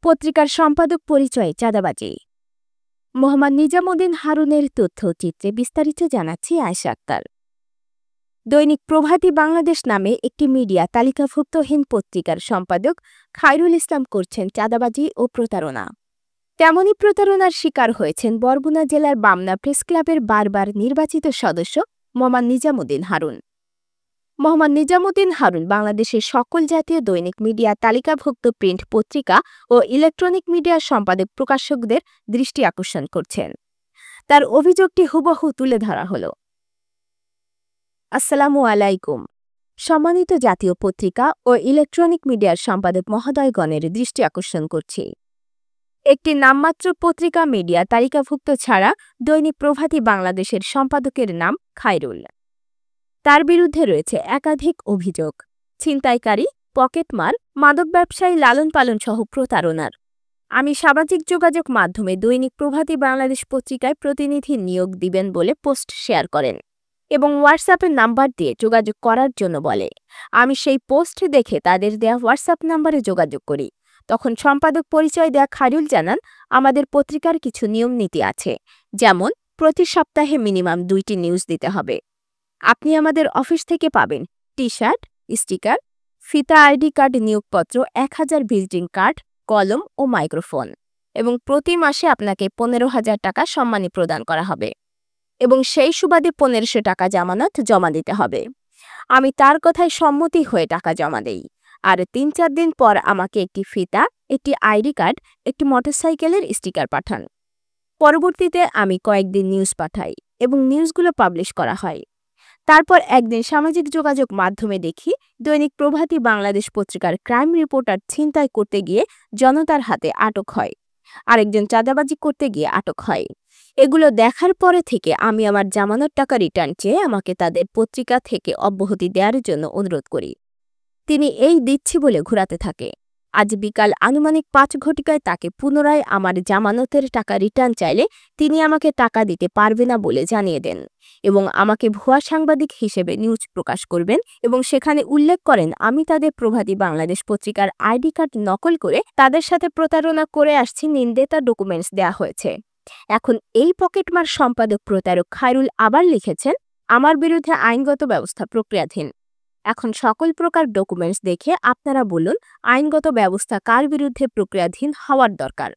পত্রিকার সম্পাদক পরিচয়ে চাঁদাবাজি। মোহাম্মদ নিজামুদ্দিন হারুনের তথ্যচিত্রে বিস্তারিত জানাচ্ছি আয়েশা আক্তার। দৈনিক প্রভাতী বাংলাদেশ নামে একটি মিডিয়া তালিকাভুক্তহীন পত্রিকার সম্পাদক খায়রুল ইসলাম করছেন চাঁদাবাজি ও প্রতারণা। তেমনই প্রতারণার শিকার হয়েছেন বরগুনা জেলার বামনা প্রেসক্লাবের বারবার নির্বাচিত সদস্য মোহাম্মদ নিজামুদ্দিন হারুন। মোহাম্মদ নিজামুদ্দিন হারুন বাংলাদেশের সকল জাতীয় দৈনিক মিডিয়া তালিকাভুক্ত প্রিন্ট পত্রিকা ও ইলেকট্রনিক মিডিয়ার সম্পাদক প্রকাশকদের দৃষ্টি আকর্ষণ করছেন। তার অভিযোগটি হুবহু তুলে ধরা হল। আসসালামু আলাইকুম। সম্মানিত জাতীয় পত্রিকা ও ইলেকট্রনিক মিডিয়ার সম্পাদক মহোদয়গণের দৃষ্টি আকর্ষণ করছি। একটি নামমাত্র পত্রিকা মিডিয়া তালিকাভুক্ত ছাড়া দৈনিক প্রভাতী বাংলাদেশের সম্পাদকের নাম খায়রুল। তার বিরুদ্ধে রয়েছে একাধিক অভিযোগ: ছিনতাইকারী, পকেটমার, মাদক ব্যবসায়ী, লালন পালন সহ প্রতারণার। আমি সামাজিক যোগাযোগ মাধ্যমে দৈনিক প্রভাতী বাংলাদেশ পত্রিকায় প্রতিনিধি নিয়োগ দিবেন বলে পোস্ট শেয়ার করেন এবং হোয়াটসঅ্যাপের নাম্বার দিয়ে যোগাযোগ করার জন্য বলে। আমি সেই পোস্ট দেখে তাদের দেয়া হোয়াটসঅ্যাপ নাম্বারে যোগাযোগ করি। তখন সম্পাদক পরিচয় দেয়া খায়রুল জানান, আমাদের পত্রিকার কিছু নিয়ম নীতি আছে, যেমন প্রতি সপ্তাহে মিনিমাম 2টি নিউজ দিতে হবে। আপনি আমাদের অফিস থেকে পাবেন টি-শার্ট, স্টিকার, ফিতা, আইডি কার্ড, নিয়োগপত্র, 1000 ভিজিটিং কার্ড, কলম ও মাইক্রোফোন, এবং প্রতি মাসে আপনাকে 15,000 টাকা সম্মানী প্রদান করা হবে এবং সেই সুবাদে 1500 টাকা জামানত জমা দিতে হবে। আমি তার কথায় সম্মতি হয়ে টাকা জমা দেই, আর 3-4 দিন পর আমাকে একটি ফিতা, একটি আইডি কার্ড, একটি মোটরসাইকেলের স্টিকার পাঠান। পরবর্তীতে আমি কয়েকদিন নিউজ পাঠাই এবং নিউজগুলো পাবলিশ করা হয়। তারপর একদিন সামাজিক যোগাযোগ মাধ্যমে দেখি দৈনিক প্রভাতী বাংলাদেশ পত্রিকার ক্রাইম রিপোর্টার ছিনতাই করতে গিয়ে জনতার হাতে আটক হয়, আরেকজন চাঁদাবাজি করতে গিয়ে আটক হয়। এগুলো দেখার পরে থেকে আমি আমার জামানত টাকা রিটার্ন চেয়ে আমাকে তাদের পত্রিকা থেকে অব্যাহতি দেওয়ার জন্য অনুরোধ করি। তিনি এই দিচ্ছি বলে ঘুরাতে থাকে। আজ বিকাল আনুমানিক 5 ঘটিকায় তাকে পুনরায় আমার জামানতের টাকা রিটার্ন চাইলে তিনি আমাকে টাকা দিতে পারবে না বলে জানিয়ে দেন এবং আমাকে ভুয়া সাংবাদিক হিসেবে নিউজ প্রকাশ করবেন এবং সেখানে উল্লেখ করেন আমি তাদের প্রভাতী বাংলাদেশ পত্রিকার আইডি কার্ড নকল করে তাদের সাথে প্রতারণা করে আসছি, নিন্দেতা ডকুমেন্টস দেয়া হয়েছে। এখন এই পকেটমার সম্পাদক প্রতারক খায়রুল আবার লিখেছেন, আমার বিরুদ্ধে আইনগত ব্যবস্থা প্রক্রিয়াধীন। এখন সকল প্রকার ডকুমেন্টস দেখে আপনারা বলুন আইনগত ব্যবস্থা কার বিরুদ্ধে প্রক্রিয়াধীন হওয়ার দরকার।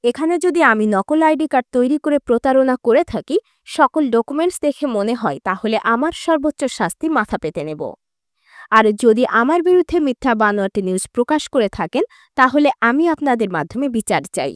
এখানে যদি আমি নকল আইডি কার্ড তৈরি করে প্রতারণা করে থাকি, সকল ডকুমেন্টস দেখে মনে হয়, তাহলে আমার সর্বোচ্চ শাস্তি মাথা পেতে নেব। আর যদি আমার বিরুদ্ধে মিথ্যা বানোয়াট নিউজ প্রকাশ করে থাকেন, তাহলে আমি আপনাদের মাধ্যমে বিচার চাই।